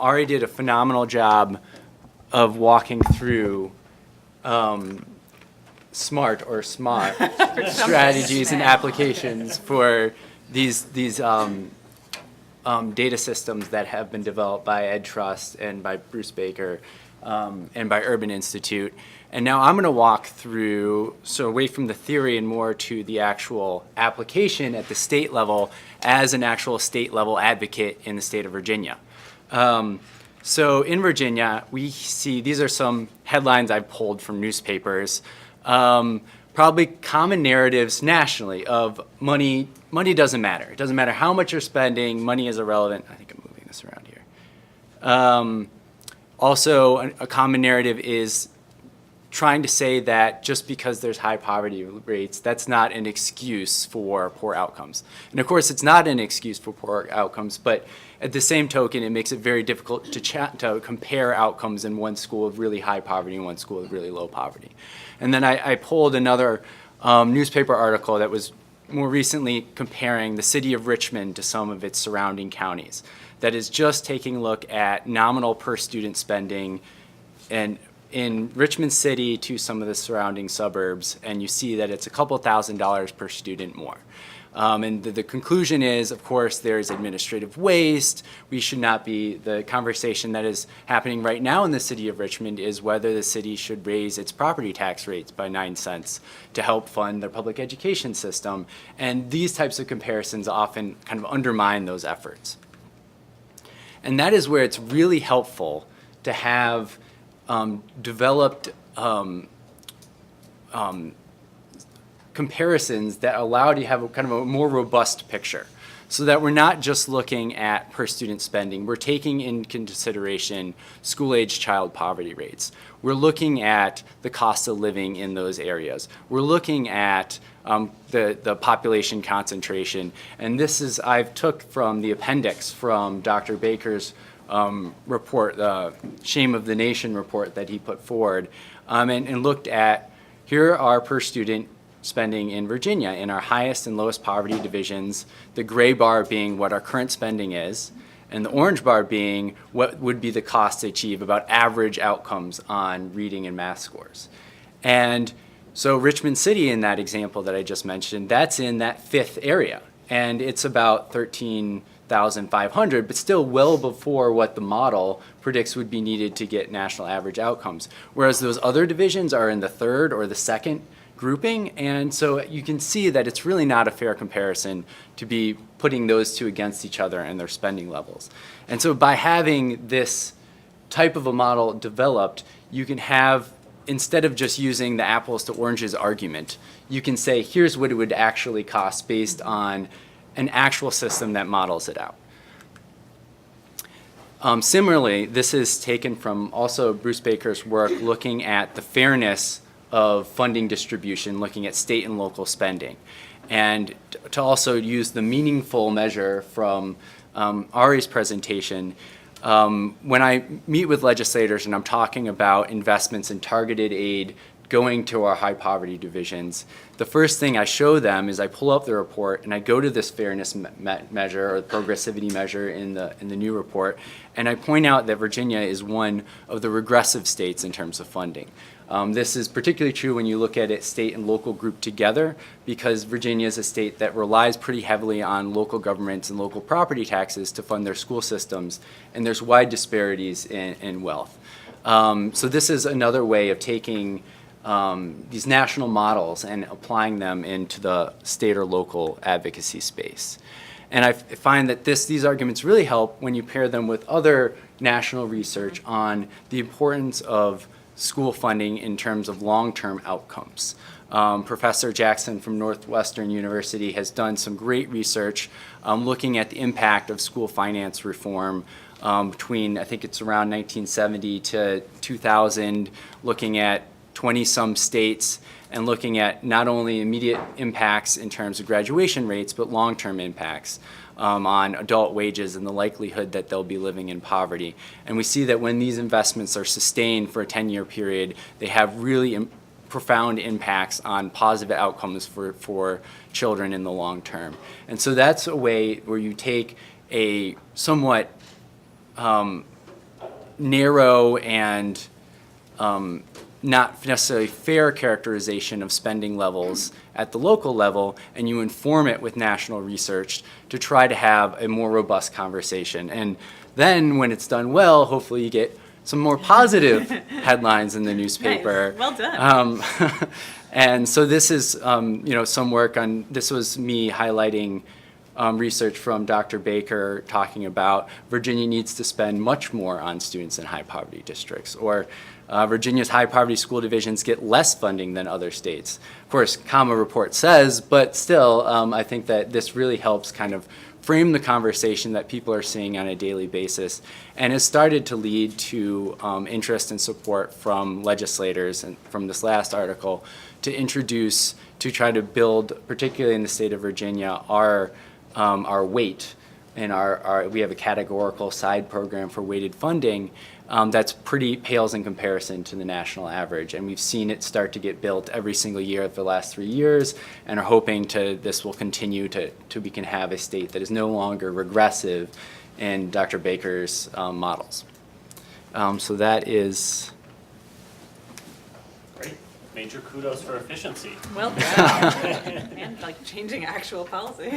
Ari did a phenomenal job of walking through smart strategies and applications for these data systems that have been developed by Ed Trust and by Bruce Baker and by Urban Institute. And now I'm going to walk through, so away from the theory and more to the actual application at the state level as an actual state level advocate in the state of Virginia. So in Virginia, we see, these are some headlines I've pulled from newspapers, probably common narratives nationally of money doesn't matter. It doesn't matter how much you're spending, money is irrelevant. I think I'm moving this around here. Also, a common narrative is trying to say that just because there's high poverty rates, that's not an excuse for poor outcomes. And of course, it's not an excuse for poor outcomes, but at the same token, it makes it very difficult to compare outcomes in one school of really high poverty and one school of really low poverty. And then I pulled another newspaper article that was more recently comparing the city of Richmond to some of its surrounding counties. That is just taking a look at nominal per student spending and in Richmond City to some of the surrounding suburbs, and you see that it's a couple $1,000s per student more. And the conclusion is, of course, there's administrative waste. We should not be, the conversation that is happening right now in the city of Richmond is whether the city should raise its property tax rates by 9 cents to help fund their public education system. And these types of comparisons often kind of undermine those efforts. And that is where it's really helpful to have developed comparisons that allow you to have a kind of a more robust picture so that we're not just looking at per student spending. We're taking into consideration school-age child poverty rates. We're looking at the cost of living in those areas. We're looking at the population concentration. And this is, I've took from the appendix from Dr. Baker's report, the Shame of the Nation report that he put forward, and looked at, here are per student spending in Virginia in our highest and lowest poverty divisions, the gray bar being what our current spending is, and the orange bar being what would be the cost to achieve about average outcomes on reading and math scores. And so Richmond City in that example that I just mentioned, that's in that 5th area, and it's about 13,500, but still well before what the model predicts would be needed to get national average outcomes. Whereas those other divisions are in the 3rd or the 2nd grouping, and so you can see that it's really not a fair comparison to be putting those two against each other and their spending levels. And so by having this type of a model developed, you can have, instead of just using the apples to oranges argument, you can say, here's what it would actually cost based on an actual system that models it out. Similarly, this is taken from also Bruce Baker's work looking at the fairness of funding distribution, looking at state and local spending, and to also use the meaningful measure from Ari's presentation. When I meet with legislators and I'm talking about investments in targeted aid going to our high poverty divisions, the first thing I show them is I pull up the report and I go to this fairness measure or the progressivity measure in the new report, and I point out that Virginia is one of the regressive states in terms of funding. This is particularly true when you look at it state and local grouped together, because Virginia is a state that relies pretty heavily on local governments and local property taxes to fund their school systems, and there's wide disparities in wealth. So this is another way of taking these national models and applying them into the state or local advocacy space. And I find that these arguments really help when you pair them with other national research on the importance of school funding in terms of long-term outcomes. Professor Jackson from Northwestern University has done some great research looking at the impact of school finance reform between, I think it's around 1970 to 2000, looking at 20-some states and looking at not only immediate impacts in terms of graduation rates, but long-term impacts on adult wages and the likelihood that they'll be living in poverty. And we see that when these investments are sustained for a 10-year period, they have really profound impacts on positive outcomes for children in the long term. And so that's a way where you take a somewhat narrow and not necessarily fair characterization of spending levels at the local level, and you inform it with national research to try to have a more robust conversation. And then when it's done well, hopefully you get some more positive headlines in the newspaper. Nice. Well done. And so this is, some work on, this was me highlighting research from Dr. Baker talking about Virginia needs to spend much more on students in high poverty districts, or Virginia's high poverty school divisions get less funding than other states. Of course, comma report says, but still, I think that this really helps kind of frame the conversation that people are seeing on a daily basis, and has started to lead to interest and support from legislators, and from this last article, to introduce, to try to build, particularly in the state of Virginia, our weight, and we have a categorical side program for weighted funding that's pretty pales in comparison to the national average, and we've seen it start to get built every single year for the last 3 years, and are hoping this will continue to we can have a state that is no longer regressive in Dr. Baker's models. So that is great. Major kudos for efficiency. Well done. And like changing actual policy.